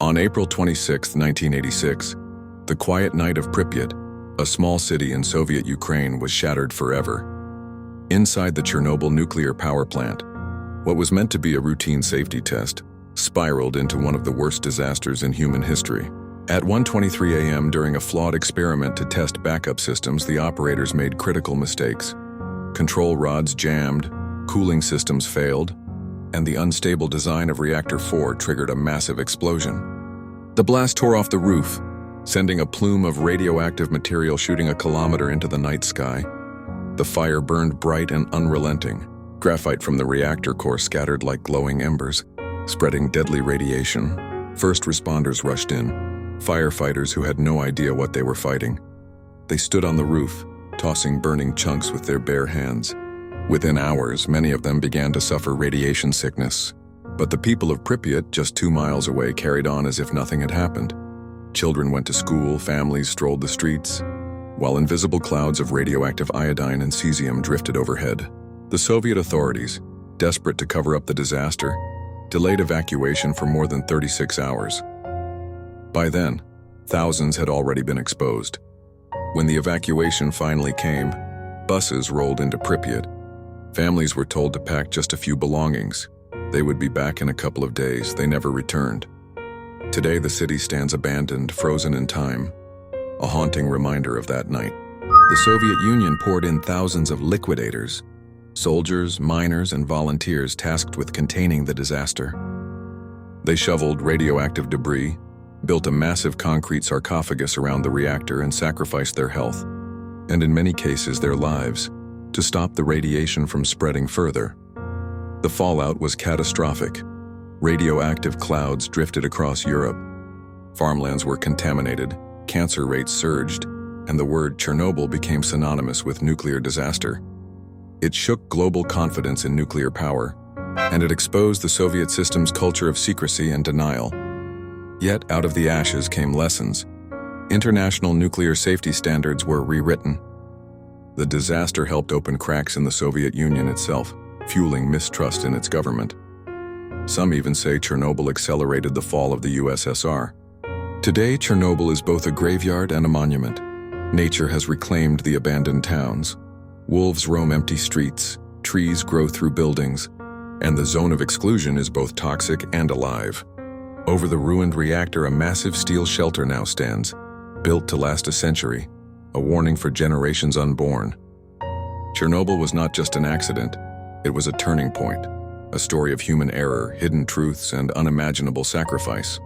On April 26, 1986, the quiet night of Pripyat, a small city in Soviet Ukraine, was shattered forever. Inside the Chernobyl nuclear power plant, what was meant to be a routine safety test spiraled into one of the worst disasters in human history. At 1:23 a.m. during a flawed experiment to test backup systems, the operators made critical mistakes. Control rods jammed, cooling systems failed, and the unstable design of Reactor 4 triggered a massive explosion. The blast tore off the roof, sending a plume of radioactive material shooting a kilometer into the night sky. The fire burned bright and unrelenting. Graphite from the reactor core scattered like glowing embers, spreading deadly radiation. First responders rushed in, firefighters who had no idea what they were fighting. They stood on the roof, tossing burning chunks with their bare hands. Within hours, many of them began to suffer radiation sickness. But the people of Pripyat, just 2 miles away, carried on as if nothing had happened. Children went to school, families strolled the streets, while invisible clouds of radioactive iodine and cesium drifted overhead. The Soviet authorities, desperate to cover up the disaster, delayed evacuation for more than 36 hours. By then, thousands had already been exposed. When the evacuation finally came, buses rolled into Pripyat. Families were told to pack just a few belongings. They would be back in a couple of days. They never returned. Today, the city stands abandoned, frozen in time, a haunting reminder of that night. The Soviet Union poured in thousands of liquidators, soldiers, miners, and volunteers tasked with containing the disaster. They shoveled radioactive debris, built a massive concrete sarcophagus around the reactor, and sacrificed their health, and in many cases their lives, to stop the radiation from spreading further. The fallout was catastrophic. Radioactive clouds drifted across Europe. Farmlands were contaminated, cancer rates surged, and the word Chernobyl became synonymous with nuclear disaster. It shook global confidence in nuclear power, and it exposed the Soviet system's culture of secrecy and denial. Yet, out of the ashes came lessons. International nuclear safety standards were rewritten. The disaster helped open cracks in the Soviet Union itself, fueling mistrust in its government. Some even say Chernobyl accelerated the fall of the USSR. Today, Chernobyl is both a graveyard and a monument. Nature has reclaimed the abandoned towns. Wolves roam empty streets, trees grow through buildings, and the zone of exclusion is both toxic and alive. Over the ruined reactor, a massive steel shelter now stands, built to last a century, a warning for generations unborn. Chernobyl was not just an accident, it was a turning point, a story of human error, hidden truths, and unimaginable sacrifice.